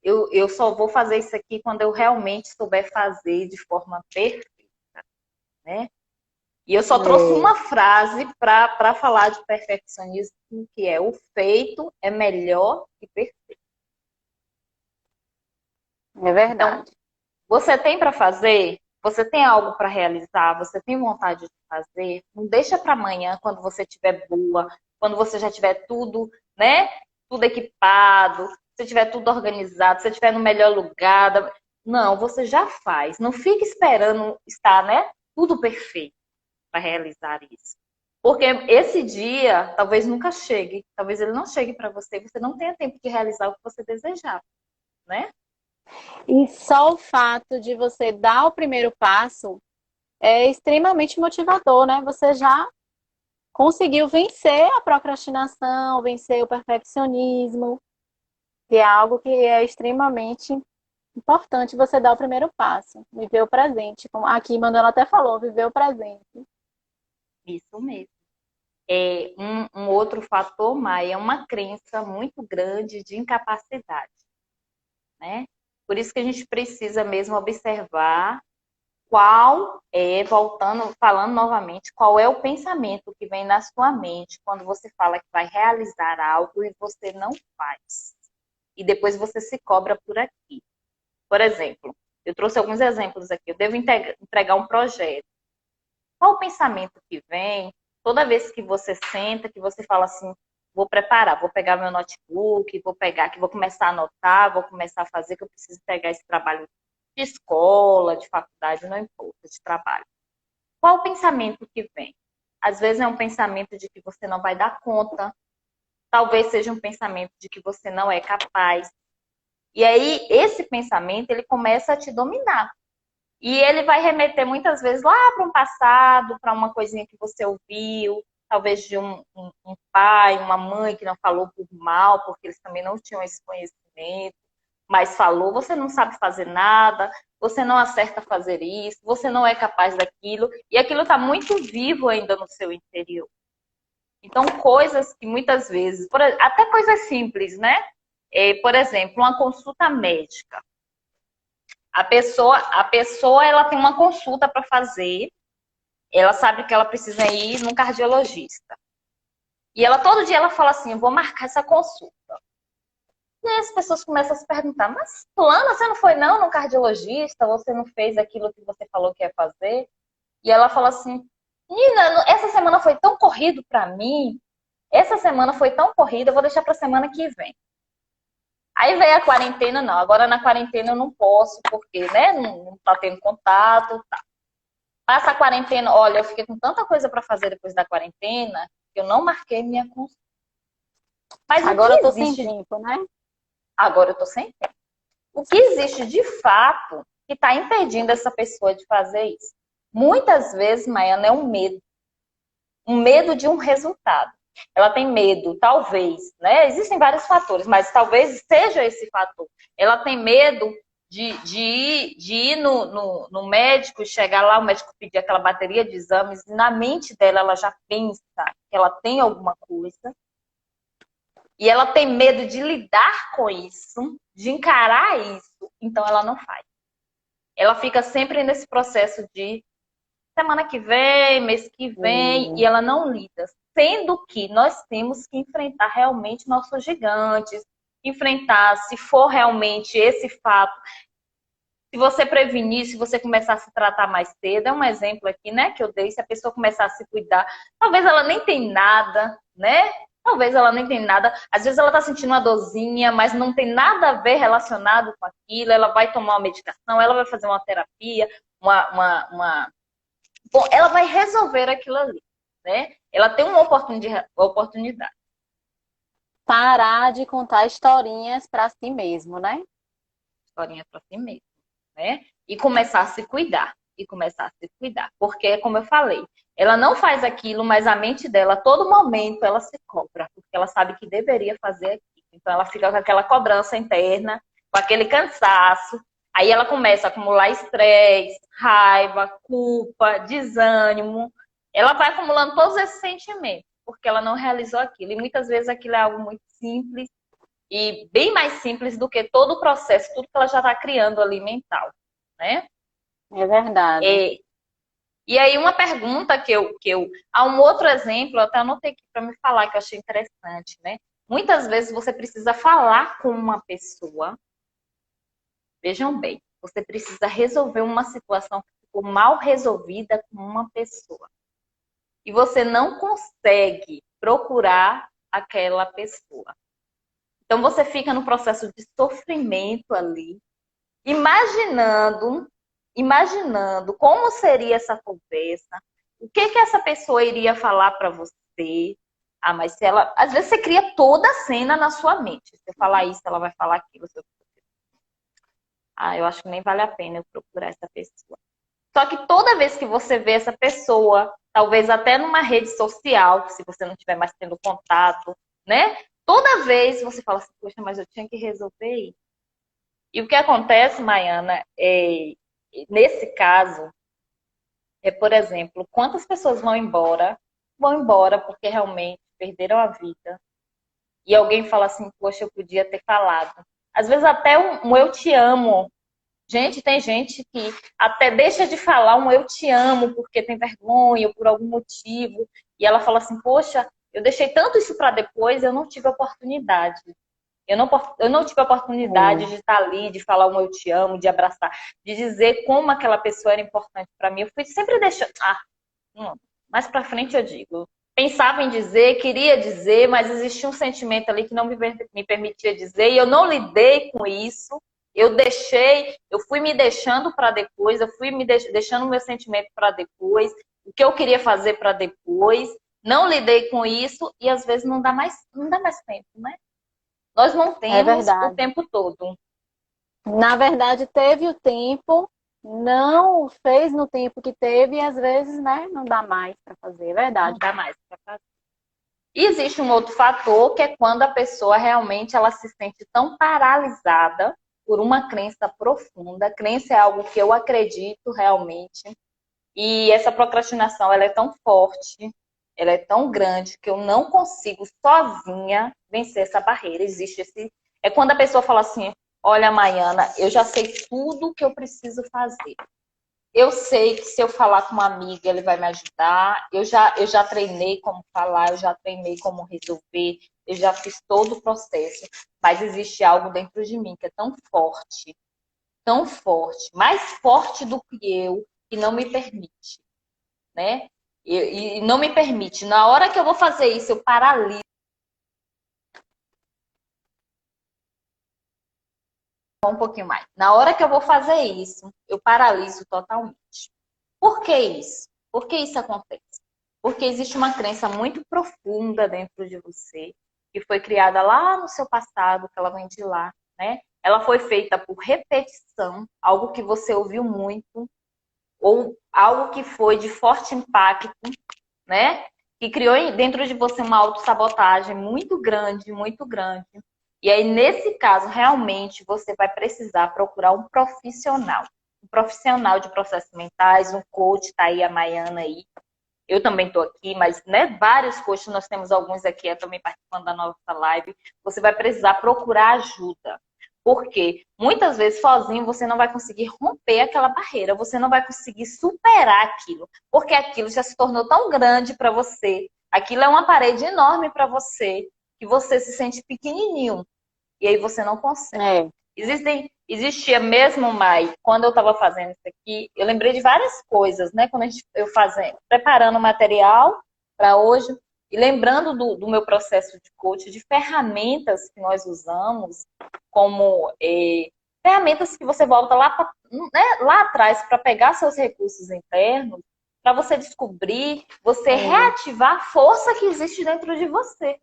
Eu só vou fazer isso aqui quando eu realmente souber fazer de forma perfeita, né? E eu só trouxe é, uma frase para falar de perfeccionismo, que é: o feito é melhor que perfeito. é Então, verdade. você tem para fazer? Você tem algo para realizar? Você tem vontade de fazer? Não deixa para amanhã, quando você estiver boa, quando você já tiver tudo, né? Tudo equipado, se tiver tudo organizado, se estiver no melhor lugar. Não, você já faz. Não fique esperando estar, né? Tudo perfeito para realizar isso. Porque esse dia talvez nunca chegue, talvez ele não chegue para você, você não tenha tempo de realizar o que você desejar, né? E só o fato de você dar o primeiro passo é extremamente motivador, né? Você já conseguiu vencer a procrastinação, vencer o perfeccionismo, que é algo que é extremamente importante você dar o primeiro passo, viver o presente. Como aqui Manuela até falou, viver o presente. Isso mesmo. Um outro fator, Maia, é uma crença muito grande de incapacidade, né? Por isso que a gente precisa mesmo observar falando novamente, qual é o pensamento que vem na sua mente quando você fala que vai realizar algo e você não faz? E depois você se cobra por aqui. Por exemplo, eu trouxe alguns exemplos aqui. Eu devo entregar um projeto. Qual o pensamento que vem toda vez que você senta, que você fala assim, vou preparar, vou pegar meu notebook, vou começar a anotar, vou começar a fazer, que eu preciso pegar esse trabalho de escola, de faculdade, não importa, de trabalho. Qual o pensamento que vem? Às vezes é um pensamento de que você não vai dar conta, talvez seja um pensamento de que você não é capaz. E aí, esse pensamento, ele começa a te dominar. E ele vai remeter muitas vezes lá para um passado, para uma coisinha que você ouviu, talvez de um pai, uma mãe que não falou por mal, porque eles também não tinham esse conhecimento, mas falou, você não sabe fazer nada, você não acerta fazer isso, você não é capaz daquilo, e aquilo está muito vivo ainda no seu interior. Então, coisas que muitas vezes, até coisas simples, né? Por exemplo, uma consulta médica. A pessoa ela tem uma consulta para fazer, ela sabe que ela precisa ir num cardiologista. E ela todo dia ela fala assim, eu vou marcar essa consulta. E aí as pessoas começam a se perguntar, mas fulana, você não foi não no cardiologista? Você não fez aquilo que você falou que ia fazer? E ela fala assim, menina, essa semana foi tão corrido para mim, essa semana foi tão corrida, eu vou deixar para a semana que vem. Aí veio a quarentena, não. Agora na quarentena eu não posso, porque, né, não tá tendo contato, tá. Passa a quarentena, olha, eu fiquei com tanta coisa para fazer depois da quarentena, que eu não marquei minha consulta. Mas o que Agora eu tô sem existe? tempo, né? Agora eu tô sem tempo. O que existe de fato que está impedindo essa pessoa de fazer isso? Muitas vezes, Maiana, é um medo. Um medo de um resultado. Ela tem medo, talvez, né? Existem vários fatores, mas talvez seja esse fator. Ela tem medo de ir no médico e chegar lá, o médico pedir aquela bateria de exames, e na mente dela ela já pensa que ela tem alguma coisa. E ela tem medo de lidar com isso, de encarar isso, então ela não faz. Ela fica sempre nesse processo de semana que vem, mês que vem, e ela não lida. Sendo que nós temos que enfrentar realmente nossos gigantes, enfrentar, se for realmente esse fato. Se você prevenir, se você começar a se tratar mais cedo, é um exemplo aqui, né, que eu dei, se a pessoa começar a se cuidar, talvez ela nem tem nada, né? Talvez ela nem tem nada. Às vezes ela tá sentindo uma dorzinha, mas não tem nada a ver relacionado com aquilo. Ela vai tomar uma medicação, ela vai fazer uma terapia, Bom, ela vai resolver aquilo ali, né? Ela tem uma oportunidade. Parar de contar historinhas para si mesmo, né? Historinha para si mesmo, né? E começar a se cuidar. E começar a se cuidar. Porque, como eu falei, ela não faz aquilo, mas a mente dela, a todo momento, ela se cobra. Porque ela sabe que deveria fazer aquilo. Então, ela fica com aquela cobrança interna, com aquele cansaço. Aí ela começa a acumular estresse, raiva, culpa, desânimo. Ela vai acumulando todos esses sentimentos, porque ela não realizou aquilo. E muitas vezes aquilo é algo muito simples e bem mais simples do que todo o processo, tudo que ela já está criando ali mental, né? É verdade. E, e aí uma pergunta há um outro exemplo, eu até anotei aqui para me falar, que eu achei interessante, né? Muitas vezes você precisa falar com uma pessoa, vejam bem, você precisa resolver uma situação que ficou mal resolvida com uma pessoa. E você não consegue procurar aquela pessoa. Então você fica no processo de sofrimento ali, imaginando como seria essa conversa, o que essa pessoa iria falar para você. Ah, mas se ela, às vezes você cria toda a cena na sua mente. Se eu falar isso, ela vai falar aquilo. Ah, eu acho que nem vale a pena eu procurar essa pessoa. Só que toda vez que você vê essa pessoa, talvez até numa rede social, se você não estiver mais tendo contato, né? Toda vez você fala assim, poxa, mas eu tinha que resolver isso. E o que acontece, Maiana, nesse caso, por exemplo, quantas pessoas vão embora porque realmente perderam a vida, e alguém fala assim, poxa, eu podia ter falado. Às vezes até um eu te amo Gente, tem gente que até deixa de falar um eu te amo porque tem vergonha ou por algum motivo. E ela fala assim, poxa, eu deixei tanto isso para depois, eu não tive oportunidade. Eu não tive a oportunidade de estar ali, de falar um eu te amo, de abraçar, de dizer como aquela pessoa era importante para mim. Eu fui sempre deixando. Mais para frente eu digo. Pensava em dizer, queria dizer, mas existia um sentimento ali que não me permitia dizer e eu não lidei com isso. Eu deixei, eu fui me deixando para depois, eu fui me deixando o meu sentimento para depois, o que eu queria fazer para depois. Não lidei com isso e às vezes não dá mais tempo, né? Nós não É temos o verdade. tempo todo. Na verdade, teve o tempo, não fez no tempo que teve e às vezes, né, não dá mais para fazer, é Não verdade. dá mais para fazer. E existe um outro fator que é quando a pessoa realmente ela se sente tão paralisada por uma crença profunda. Crença é algo que eu acredito realmente. E essa procrastinação ela é tão forte, ela é tão grande que eu não consigo sozinha vencer essa barreira. Existe esse. É quando a pessoa fala assim: olha, Maiana, eu já sei tudo o que eu preciso fazer. Eu sei que se eu falar com uma amiga, ele vai me ajudar. Eu já treinei como falar, eu já treinei como resolver, eu já fiz todo o processo. Mas existe algo dentro de mim que é tão forte, mais forte do que eu, que não me permite, né? E não me permite. Na hora que eu vou fazer isso, eu paraliso um pouquinho mais. Na hora que eu vou fazer isso, eu paraliso totalmente. Por que isso? Por que isso acontece? Porque existe uma crença muito profunda dentro de você, que foi criada lá no seu passado, que ela vem de lá, né? Ela foi feita por repetição, algo que você ouviu muito, ou algo que foi de forte impacto, né? Que criou dentro de você uma autossabotagem muito grande, muito grande. E aí, nesse caso, realmente, você vai precisar procurar um profissional de processos mentais, um coach, tá aí a Maiana aí. Eu também estou aqui, mas né, vários coaches, nós temos alguns aqui também participando da nossa live. Você vai precisar procurar ajuda. Porque muitas vezes sozinho você não vai conseguir romper aquela barreira, você não vai conseguir superar aquilo, porque aquilo já se tornou tão grande para você, aquilo é uma parede enorme para você, que você se sente pequenininho e aí você não consegue. É, Existia mesmo, Mai, quando eu estava fazendo isso aqui, eu lembrei de várias coisas, né? Quando eu fazendo, preparando o material para hoje e lembrando do meu processo de coach, de ferramentas que nós usamos, como ferramentas que você volta lá atrás para pegar seus recursos internos, para você descobrir, você sim. reativar a força que existe dentro de você.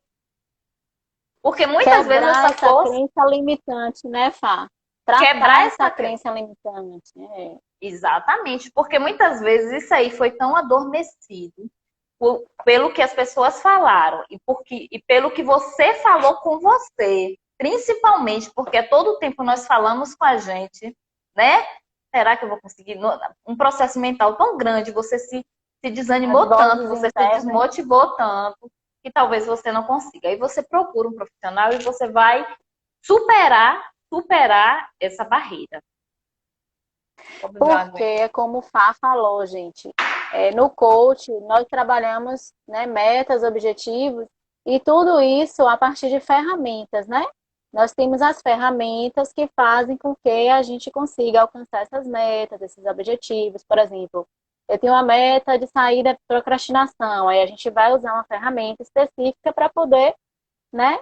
Porque muitas vezes Quebrar essa essa força, crença limitante, né, Fá? quebrar Tratar essa essa crença. crença limitante. É. Exatamente, porque muitas vezes isso aí foi tão adormecido pelo que as pessoas falaram e pelo que você falou com você, principalmente porque todo o tempo nós falamos com a gente, né? Será que eu vou conseguir? Um processo mental tão grande, você se As desanimou tanto, vozes você se internas. desmotivou tanto, que talvez você não consiga. Aí você procura um profissional e você vai superar essa barreira. Porque é como o Fá falou, gente. No coach, nós trabalhamos, né, metas, objetivos e tudo isso a partir de ferramentas, né? Nós temos as ferramentas que fazem com que a gente consiga alcançar essas metas, esses objetivos. Por exemplo, eu tenho uma meta de sair da procrastinação, aí a gente vai usar uma ferramenta específica para poder, né,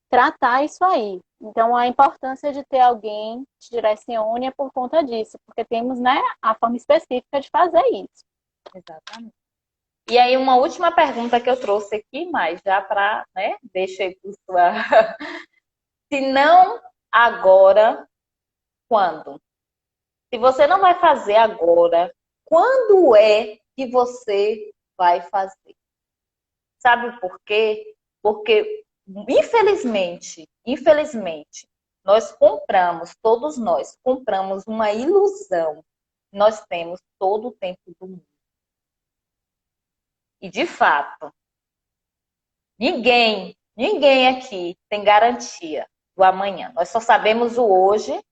tratar isso aí. Então, a importância de ter alguém que te direcione é por conta disso, porque temos, né, a forma específica de fazer isso. Exatamente. E aí, uma última pergunta que eu trouxe aqui, mas já para, né, deixa aí para sua. Se não agora, quando? Se você não vai fazer agora, quando é que você vai fazer? Sabe por quê? Porque, infelizmente, todos nós compramos uma ilusão. Nós temos todo o tempo do mundo. E, de fato, ninguém aqui tem garantia do amanhã. Nós só sabemos o hoje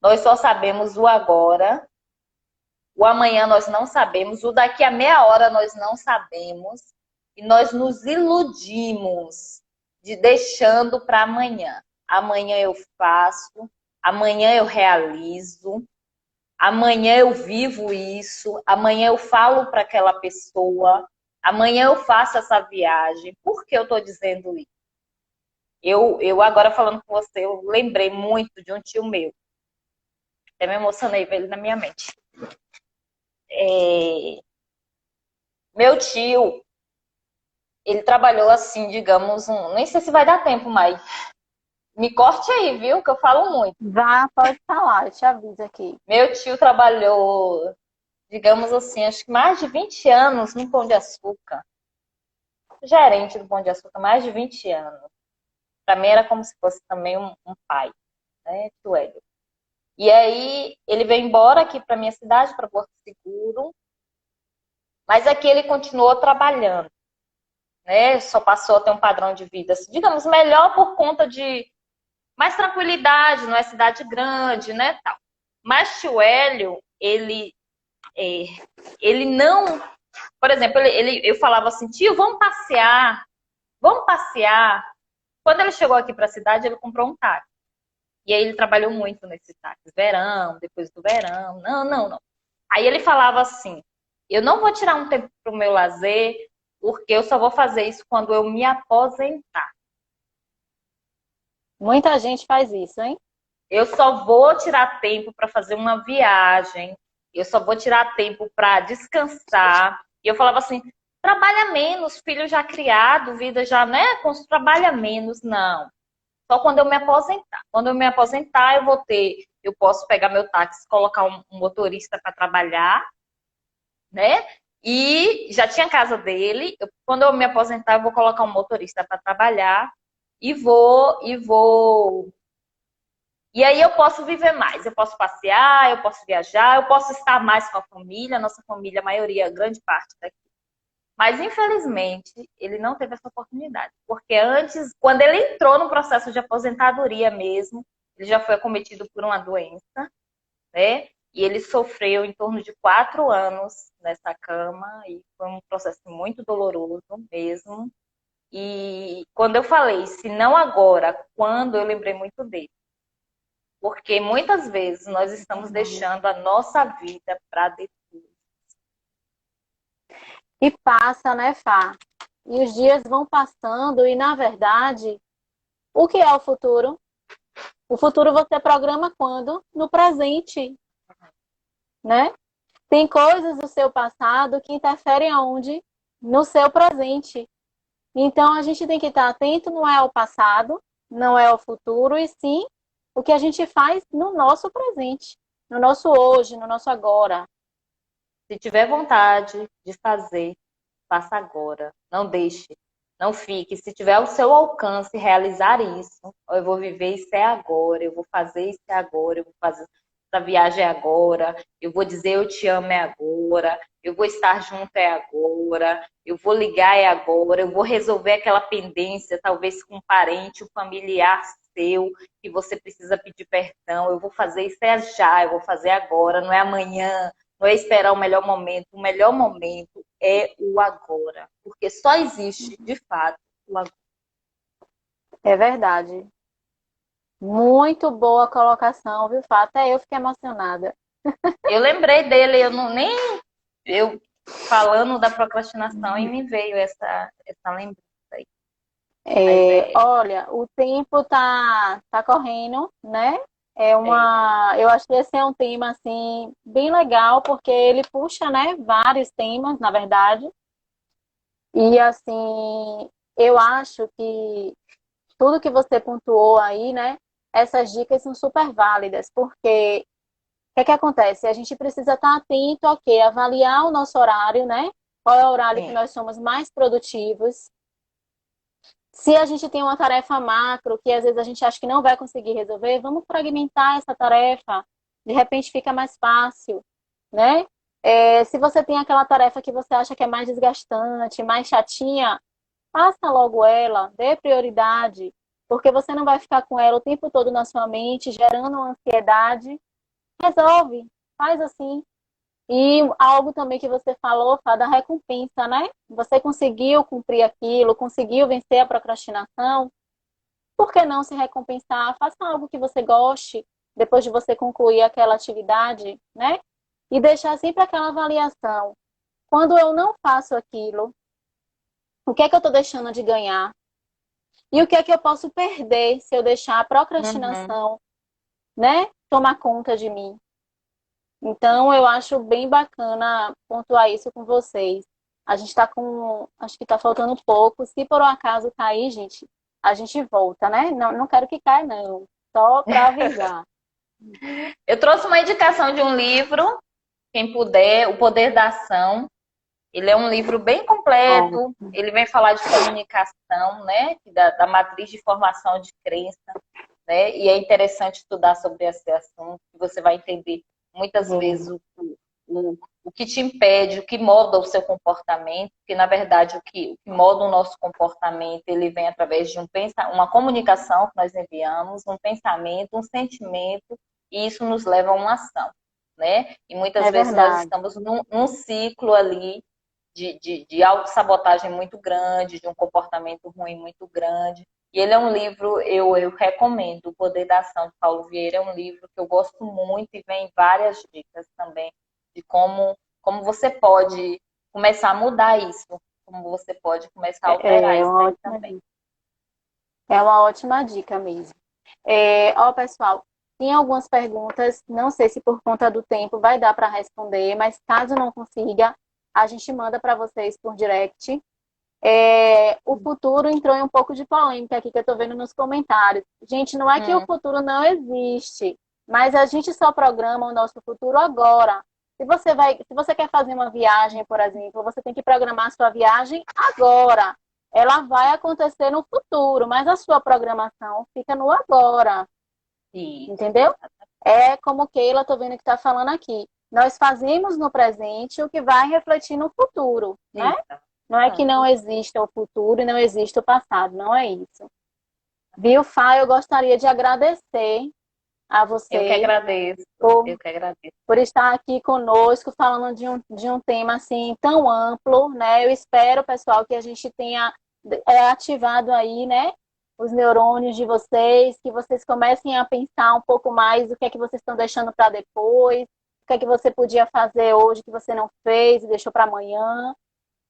Nós só sabemos o agora, o amanhã nós não sabemos, o daqui a meia hora nós não sabemos, e nós nos iludimos de deixando para amanhã. Amanhã eu faço, amanhã eu realizo, amanhã eu vivo isso, amanhã eu falo para aquela pessoa, amanhã eu faço essa viagem. Por que eu estou dizendo isso? Eu agora falando com você, eu lembrei muito de um tio meu. Até me emocionei com ele na minha mente. Meu tio, ele trabalhou assim, digamos, nem sei se vai dar tempo, mas me corte aí, viu? Que eu falo muito. Vá, pode falar, eu te aviso aqui. Meu tio trabalhou, digamos assim, acho que mais de 20 anos no Pão de Açúcar. Gerente do Pão de Açúcar, mais de 20 anos. Para mim era como se fosse também um pai, né, tio Hélio. E aí ele veio embora aqui para minha cidade, para Porto Seguro, mas aqui ele continuou trabalhando, né? Só passou a ter um padrão de vida, digamos, melhor por conta de mais tranquilidade, não é cidade grande, né, tal. Mas tio Hélio, ele não, por exemplo, eu falava assim, tio, vamos passear, vamos passear. Quando ele chegou aqui para a cidade, ele comprou um táxi. E aí ele trabalhou muito nesse táxi, verão, depois do verão, não. Aí ele falava assim, eu não vou tirar um tempo para o meu lazer, porque eu só vou fazer isso quando eu me aposentar. Muita gente faz isso, hein? Eu só vou tirar tempo para fazer uma viagem, eu só vou tirar tempo para descansar. E eu falava assim, trabalha menos, filho já criado, vida já, né? Trabalha menos, não. Só quando eu me aposentar. Quando eu me aposentar, eu posso pegar meu táxi, colocar um motorista para trabalhar, né? E já tinha a casa dele. Quando eu me aposentar, eu vou colocar um motorista para trabalhar e vou. E aí eu posso viver mais. Eu posso passear, eu posso viajar, eu posso estar mais com a família. Nossa família, a maioria, grande parte daqui. Mas, infelizmente, ele não teve essa oportunidade. Porque antes, quando ele entrou no processo de aposentadoria mesmo, ele já foi acometido por uma doença, né? E ele sofreu em torno de 4 anos nessa cama. E foi um processo muito doloroso mesmo. E quando eu falei, se não agora, quando, eu lembrei muito dele. Porque muitas vezes nós estamos deixando a nossa vida para depois. E passa, né, Fá? E os dias vão passando e, na verdade, o que é o futuro? O futuro você programa quando? No presente, né? Tem coisas do seu passado que interferem aonde? No seu presente. Então, a gente tem que estar atento, não é ao passado, não é ao futuro, e sim o que a gente faz no nosso presente, no nosso hoje, no nosso agora. Se tiver vontade de fazer, faça agora. Não deixe, não fique. Se tiver ao seu alcance realizar isso, eu vou viver isso é agora, eu vou fazer isso é agora, eu vou fazer essa viagem é agora, eu vou dizer eu te amo é agora, eu vou estar junto é agora, eu vou ligar é agora, eu vou resolver aquela pendência, talvez com um parente, um familiar seu, que você precisa pedir perdão, eu vou fazer isso é já, eu vou fazer agora, não é amanhã, não é esperar o melhor momento é o agora, porque só existe, de fato, o agora. É verdade. Muito boa colocação, viu, Fá? Até eu fiquei emocionada. Eu lembrei dele, eu falando da procrastinação e me veio essa lembrança aí. Mas Olha, o tempo tá correndo, né? é, Eu acho que esse é um tema assim bem legal porque ele puxa, né, vários temas, na verdade. E assim, eu acho que tudo que você pontuou aí, né, essas dicas são super válidas, porque o que é que acontece? A gente precisa estar atento, ok, avaliar o nosso horário, né? Qual é o horário que sim, nós somos mais produtivos. Se a gente tem uma tarefa macro que às vezes a gente acha que não vai conseguir resolver, vamos fragmentar essa tarefa. De repente fica mais fácil, né? Se você tem aquela tarefa que você acha que é mais desgastante, mais chatinha, faça logo ela, dê prioridade, porque você não vai ficar com ela o tempo todo na sua mente, gerando uma ansiedade, resolve, faz assim. E algo também que você falou, Fá, da recompensa, né? Você conseguiu cumprir aquilo, conseguiu vencer a procrastinação, por que não se recompensar? Faça algo que você goste depois de você concluir aquela atividade, né? E deixar sempre aquela avaliação. Quando eu não faço aquilo, o que é que eu estou deixando de ganhar? E o que é que eu posso perder se eu deixar a Uhum. procrastinação, né, tomar conta de mim? Então, eu acho bem bacana pontuar isso com vocês. A gente está com, acho que está faltando pouco. Se por um acaso cair, gente, a gente volta, né? Não, não quero que caia, não. Só para avisar. Eu trouxe uma indicação de um livro, quem puder, O Poder da Ação. Ele é um livro bem Ó, completo, ele vem falar de comunicação, né, da matriz de formação de crença, né, e é interessante estudar sobre esse assunto, que você vai entender muitas vezes o que te impede, o que molda o seu comportamento, porque na verdade o que molda o nosso comportamento, ele vem através de uma comunicação que nós enviamos, um pensamento, um sentimento, e isso nos leva a uma ação, né? E muitas é vezes nós verdade. estamos num ciclo ali de autossabotagem muito grande, de um comportamento ruim muito grande. E ele é um livro, eu recomendo, O Poder da Ação, de Paulo Vieira, é um livro que eu gosto muito e vem várias dicas também de como você pode começar a mudar isso, como você pode começar a alterar É isso uma aí ótima também. dica. É uma ótima dica mesmo. Ó, pessoal, tem algumas perguntas, não sei se por conta do tempo vai dar para responder, mas caso não consiga, a gente manda para vocês por direct. O futuro entrou em um pouco de polêmica aqui que eu estou vendo nos comentários. Gente, não é que o Hum, futuro não existe, mas a gente só programa o nosso futuro agora. Se você quer fazer uma viagem, por exemplo, você tem que programar a sua viagem agora. Ela vai acontecer no futuro, mas a sua programação fica no agora, isso. entendeu? É como Keila, estou vendo que está falando aqui. Nós fazemos no presente o que vai refletir no futuro, né? Isso. Não é que não exista o futuro e não existe o passado, não é isso. Viu, Fá? Eu gostaria de agradecer a Eu que você agradeço, por, eu que agradeço. por estar aqui conosco falando de um tema assim tão amplo, né? Eu espero, pessoal, que a gente tenha ativado aí, né, os neurônios de vocês, que vocês comecem a pensar um pouco mais o que é que vocês estão deixando para depois, o que é que você podia fazer hoje que você não fez e deixou para amanhã,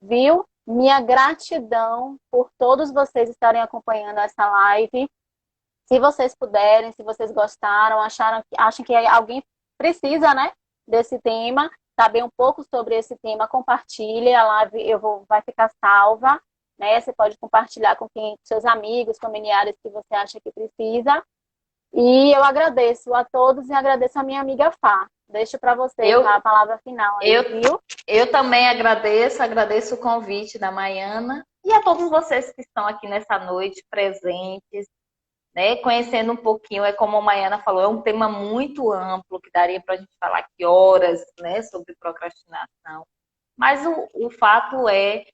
viu? Minha gratidão por todos vocês estarem acompanhando essa live. Se vocês puderem, se vocês gostaram, acham que alguém precisa, né, desse tema, saber um pouco sobre esse tema, compartilhe. A live vai ficar salva, né? Você pode compartilhar com seus amigos, familiares que você acha que precisa. E eu agradeço a todos e agradeço a minha amiga Fá. Deixo para você, Fá, a Eu, palavra final aí, eu, viu? eu também agradeço o convite da Maiana e a todos vocês que estão aqui nessa noite presentes, né? Conhecendo um pouquinho, é como a Maiana falou, é um tema muito amplo que daria para a gente falar aqui horas, né, sobre procrastinação. Mas o fato é,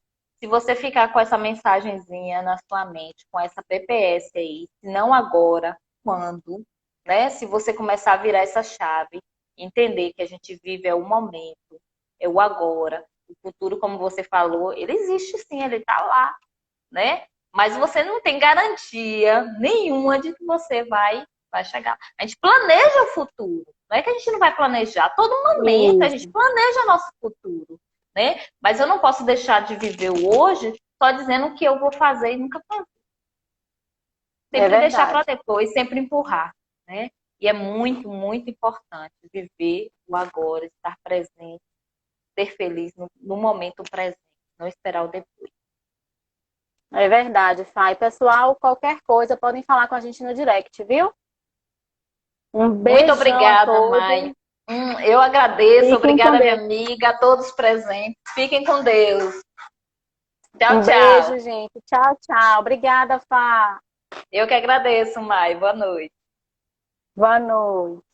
se você ficar com essa mensagenzinha na sua mente, com essa PPS aí, se não agora, quando, né? Se você começar a virar essa chave, entender que a gente vive é o momento, é o agora, o futuro, como você falou, ele existe sim, ele está lá, né? Mas você não tem garantia nenhuma de que você vai chegar. A gente planeja o futuro. Não é que a gente não vai planejar. Todo momento a gente Isso, planeja nosso futuro, né? Mas eu não posso deixar de viver o hoje só dizendo o que eu vou fazer e nunca fazer. é Sempre deixar para verdade. depois, sempre empurrar, né? E é muito, muito importante viver o agora, estar presente, ser feliz no momento presente, não esperar o depois. É verdade, Fá. E, pessoal, qualquer coisa, podem falar com a gente no direct, viu? Um Muito beijão a obrigada, Mai. todos. Eu agradeço, Fiquem com obrigada, minha Deus. amiga, a todos presentes. Fiquem com Deus. Tchau, Um tchau. beijo, gente. Tchau, tchau. Obrigada, Fá. Eu que agradeço, Mai. Boa noite. Boa noite.